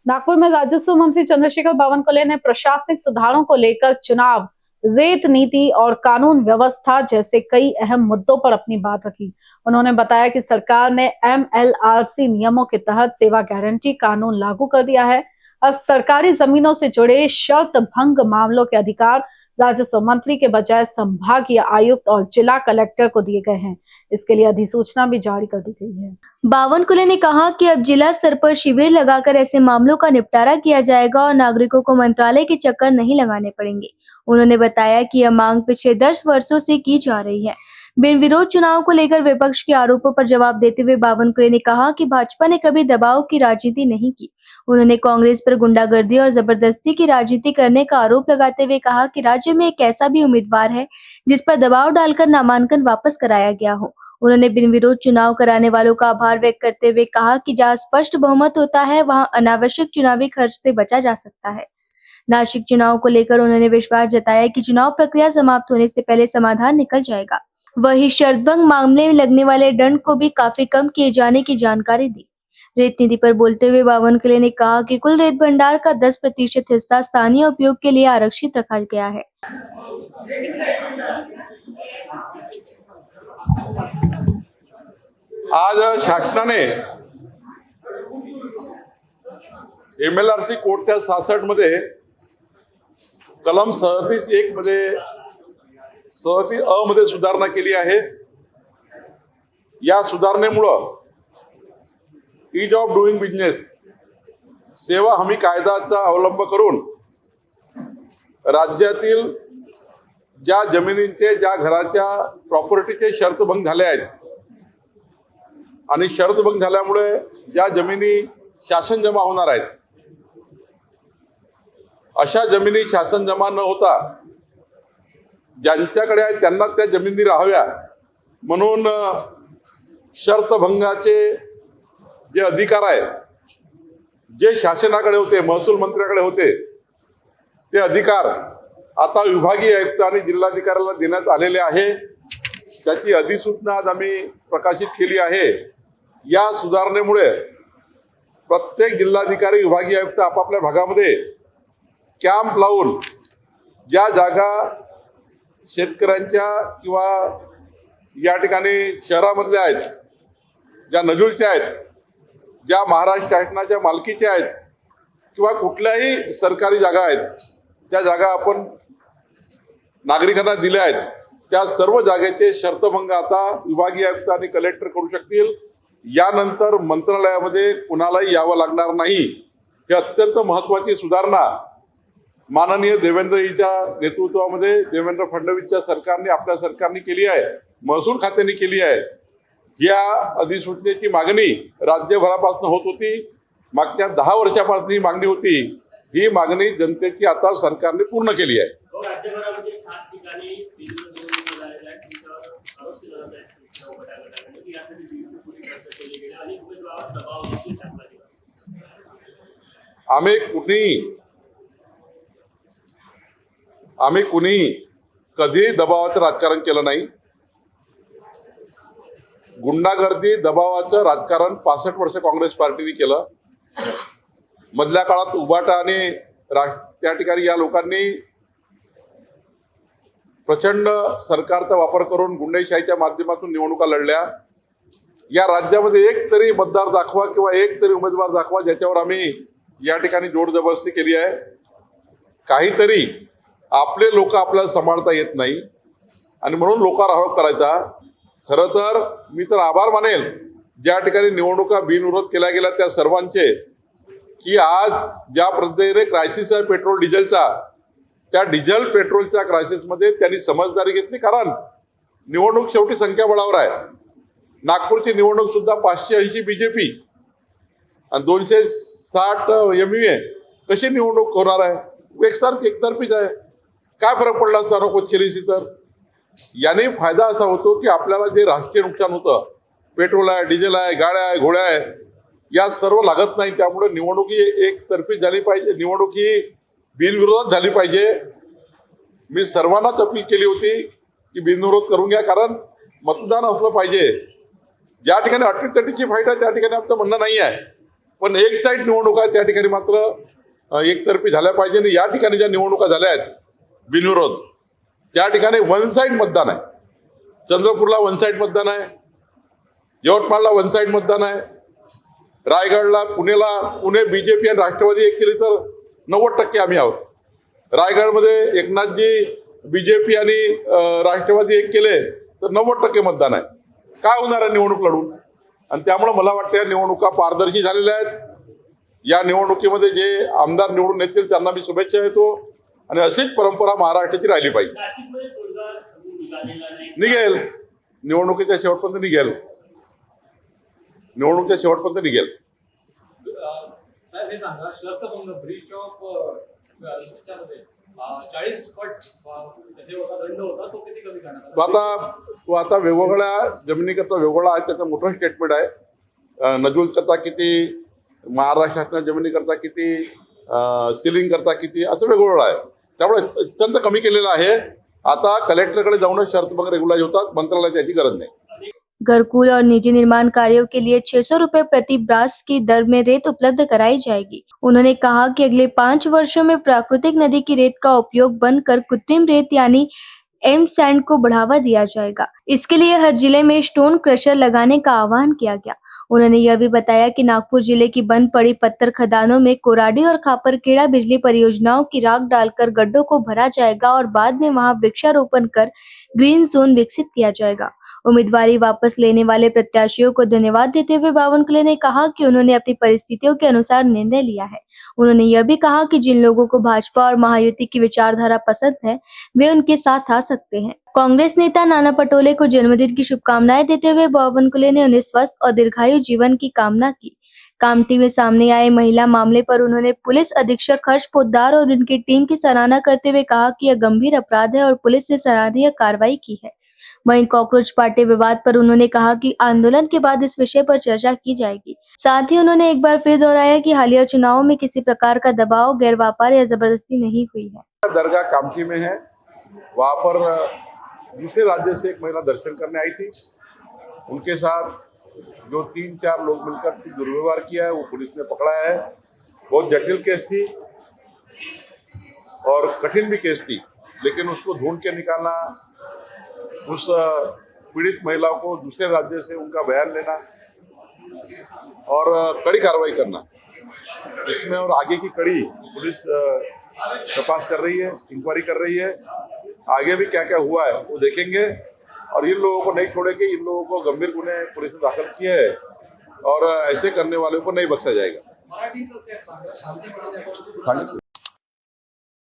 नागपुर में राजस्व मंत्री चंद्रशेखर बावनकुले ने प्रशासनिक सुधारों को लेकर चुनाव, रेत नीति और कानून व्यवस्था जैसे कई अहम मुद्दों पर अपनी बात रखी। उन्होंने बताया कि सरकार ने MLRC नियमों के तहत सेवा गारंटी कानून लागू कर दिया है। अब सरकारी जमीनों से जुड़े शर्त भंग मामलों के अधिकार राजस्व मंत्री के बजाय संभागीय आयुक्त और जिला कलेक्टर को दिए गए हैं। इसके लिए अधिसूचना भी जारी कर दी गई है। बावनकुले ने कहा कि अब जिला स्तर पर शिविर लगाकर ऐसे मामलों का निपटारा किया जाएगा और नागरिकों को मंत्रालय के चक्कर नहीं लगाने पड़ेंगे। उन्होंने बताया कि यह मांग पिछले 10 वर्षों से की जा रही है। बिन विरोध चुनाव को लेकर विपक्ष के आरोपों पर जवाब देते हुए बावनकुले ने कहा कि भाजपा ने कभी दबाव की राजनीति नहीं की। उन्होंने कांग्रेस पर गुंडागर्दी और जबरदस्ती की राजनीति करने का आरोप लगाते हुए कहा कि राज्य में एक ऐसा भी उम्मीदवार है जिस पर दबाव डालकर नामांकन वापस कराया गया हो। उन्होंने बिन विरोध चुनाव कराने वालों का आभार व्यक्त करते हुए कहा कि जहां स्पष्ट बहुमत होता है वहां अनावश्यक चुनावी खर्च से बचा जा सकता है। नासिक चुनाव को लेकर उन्होंने विश्वास जताया कि चुनाव प्रक्रिया समाप्त होने से पहले समाधान निकल जाएगा। वहीं शर्तभंग मामले में लगने वाले दंड को भी काफी कम किए जाने की जानकारी दी। रेत नीति पर बोलते हुए बावनकुले ने कहा कि कुल रेत भंडार का 10% हिस्सा स्थानीय उपयोग के लिए आरक्षित रखा गया है। आज शासनाने MLRC कोडच्या 66 मध्ये कलम 37(1) मध्ये 37(अ) मध्ये सुधारणा केली आहे। या सुधारणेमुळे ईज ऑफ डुईंग बिझनेस सेवा हमी कायद्याचा अवलंब करून राज्यातील ज्या जमिनींचे ज्या घराच्या प्रॉपर्टीचे शर्तभंग झाले आहेत आणि शर्तभंग झाल्यामुळे ज्या जमिनी शासन जमा होणार आहेत अशा जमिनी शासन जमा न होता ज्यांच्याकडे आहेत त्यांना त्या जमिनी राहाव्या म्हणून शर्तभंगाचे जे अधिकार आहे जे शासनाकडे होते, महसूल मंत्र्याकडे होते, ते अधिकार आता विभागीय आयुक्त आणि जिल्हाधिकाऱ्याला देण्यात आलेले आहे। त्याची अधिसूचना आज आम्ही प्रकाशित केली आहे। या सुधारणेमुळे प्रत्येक जिल्हाधिकारी, विभागीय आयुक्त आपापल्या भागामध्ये कॅम्प लावून ज्या जागा शेतकऱ्यांच्या किंवा या ठिकाणी शहरामधल्या आहेत, ज्या नजूलच्या आहेत, ज्या महाराष्ट्र शासनाच्या मालकीच्या आहेत किंवा कुठल्याही सरकारी जागा आहेत, त्या जागा आपण नागरिकांना दिल्या आहेत, त्या सर्व जागेचे शर्तभंग आता विभागीय आयुक्त आणि कलेक्टर करू शकतील। यानंतर मंत्रालयामध्ये कुणालाही यावं लागणार नाही। ही अत्यंत महत्त्वाची सुधारणा माननीय देवेंद्रजींच्या नेतृत्वामध्ये देवेंद्र फडणवीसच्या सरकारने, आपल्या सरकारने केली आहे, महसूल खात्याने केली आहे। या अधिसूचनेची मागणी राज्यभरापासून होत होती। मागच्या 10 वर्षापासून ही मागणी होती। ही मागणी जनतेची आता सरकारने पूर्ण केली आहे। आम्ही कुणीही कधी दबावाचं राजकारण केलं नाही। गुंडागर्दी, दबावाचं राजकारण 65 वर्ष काँग्रेस पार्टीने केलं। मधल्या काळात उबाटा आणि त्या ठिकाणी या लोकांनी प्रचंड सरकारचा वापर करून गुंडाईशाहीच्या माध्यमातून निवडणुका लढल्या। या राज्यामध्ये एक तरी मतदार दाखवा किंवा एक तरी उमेदवार दाखवा ज्याच्यावर आम्ही या ठिकाणी जोर जबरदस्ती केली आहे। काहीतरी आपले लोक आपल्याला सांभाळता येत नाही आणि म्हणून लोकांवर आरोप करायचा। खरं तर मी तर आभार मानेल ज्या ठिकाणी निवडणुका बिनविरोध केल्या गेल्या त्या सर्वांचे, की आज ज्या पद्धतीने क्रायसिस आहे पेट्रोल डिझेलचा, त्या डिझेल पेट्रोलच्या क्रायसिसमध्ये त्यांनी समजदारी घेतली। कारण निवडणूक शेवटी संख्याबळावर आहे। नागपूरची निवडणूक सुद्धा 580 बीजेपी आणि 260 MUA कशी निवडणूक होणार आहे? एकतर्फीच आहे। काय फरक पडला असता नको केलीसी तर? याने फायदा असा होतो की आपल्याला जे राष्ट्रीय नुकसान होतं, पेट्रोल आहे, डिझेल आहे, गाड्या आहे, घोड्या आहे, या सर्व लागत नाही। त्यामुळे निवडणूक ही एकतर्फी झाली पाहिजे, निवडणूक ही बिनविरोधात झाली पाहिजे। मी सर्वांनाच अपील केली होती की बिनविरोध करून घ्या, कारण मतदान असलं पाहिजे। ज्या ठिकाणी अटीतटीची फाईट आहे त्या ठिकाणी आमचं म्हणणं नाही आहे। पण एक साईड निवडणुका त्या ठिकाणी मात्र एकतर्फी झाल्या पाहिजे. आणि या ठिकाणी ज्या निवडणुका झाल्या आहेत बिनविरोध, त्या ठिकाणी वन साईड मतदान आहे. चंद्रपूरला वन साईड मतदान आहे, यवतमाळला वन साईड मतदान आहे, रायगडला, पुणे बीजेपी आणि राष्ट्रवादी एक केली तर 90% आम्ही आहोत. रायगडमध्ये एकनाथजी बीजेपी आणि राष्ट्रवादी एक केले तर 90% मतदान आहे. काय होणार आहे निवडणूक लढून? आणि त्यामुळे मला वाटतं या निवडणुका पारदर्शी झालेल्या आहेत. या निवडणुकीमध्ये जे आमदार निवडून येतील त्यांना मी शुभेच्छा देतो आणि अशीच परंपरा महाराष्ट्राची राहिली पाहिजे. निघेल निवडणुकीच्या शेवटपर्यंत निघेल. साहेब हे सांगा, शर्तभंग ब्रीच ऑफ 40 पट हे होता, दंड होता, तो किती कमी करणार? तो आता वेगवेगळ्या जमिनीकरता वेगवेगळा आहे, त्याचं मोठं स्टेटमेंट आहे. नजूल करता किती, महाराष्ट्र शासना जमिनीकरता किती, सिलिंग करता किती, असं वेगवेगळं आहे. त्यामुळे अत्यंत कमी केलेलं आहे. आता कलेक्टरकडे जाऊनच शर्तभंग रेग्युलाइज होतात, मंत्रालयाची याची गरज नाही. घरकुल और निजी निर्माण कार्यों के लिए 600 रुपए प्रति ब्रास की दर में रेत उपलब्ध कराई जाएगी। उन्होंने कहा कि अगले 5 वर्षों में प्राकृतिक नदी की रेत का उपयोग बंद कर कृत्रिम रेत यानी एम सैंड को बढ़ावा दिया जाएगा। इसके लिए हर जिले में स्टोन क्रशर लगाने का आह्वान किया गया। उन्होंने यह भी बताया कि नागपुर जिले की बंद पड़ी पत्थर खदानों में कोराडी और खापरखेड़ा बिजली परियोजनाओं की राख डालकर गड्ढों को भरा जाएगा और बाद में वहां वृक्षारोपण कर ग्रीन जोन विकसित किया जाएगा। उम्मीदवारी वापस लेने वाले प्रत्याशियों को धन्यवाद देते हुए बावनकुले ने कहा कि उन्होंने अपनी परिस्थितियों के अनुसार निर्णय लिया है। उन्होंने यह भी कहा कि जिन लोगों को भाजपा और महायुति की विचारधारा पसंद है वे उनके साथ आ सकते हैं। कांग्रेस नेता नाना पटोले को जन्मदिन की शुभकामनाएं देते हुए बावनकुले ने उन्हें स्वस्थ और दीर्घायु जीवन की कामना की। कामठी में सामने आए महिला मामले पर उन्होंने पुलिस अधीक्षक हर्ष पोद्दार और उनकी टीम की सराहना करते हुए कहा कि यह गंभीर अपराध है और पुलिस ने सराहनीय कार्रवाई की है। वहीं कॉकरोच पार्टी विवाद पर उन्होंने कहा कि आंदोलन के बाद इस विषय पर चर्चा की जाएगी। साथ ही उन्होंने एक बार फिर दोहराया कि हालिया चुनावों में किसी प्रकार का दबाव, गैर व्यापार या जबरदस्ती नहीं हुई है। दरगाह कामठी में है, वहाँ पर दूसरे राज्य से एक महिला दर्शन करने आई थी। उनके साथ जो 3-4 लोग मिलकर दुर्व्यवहार किया है वो पुलिस ने पकड़ा है। बहुत जटिल केस थी और कठिन भी केस थी, लेकिन उसको ढूंढ के निकालना, उस पीड़ित महिला को दूसरे राज्य से उनका बयान लेना और कड़ी कार्रवाई करना, इसमें और आगे की कड़ी पुलिस तपास कर रही है, इंक्वायरी कर रही है। आगे भी क्या क्या हुआ है वो देखेंगे और इन लोगों को नहीं छोड़ेंगे। इन लोगों को गंभीर गुने पुलिस ने दाखिल किए हैं और ऐसे करने वालों को नहीं बख्शा जाएगा।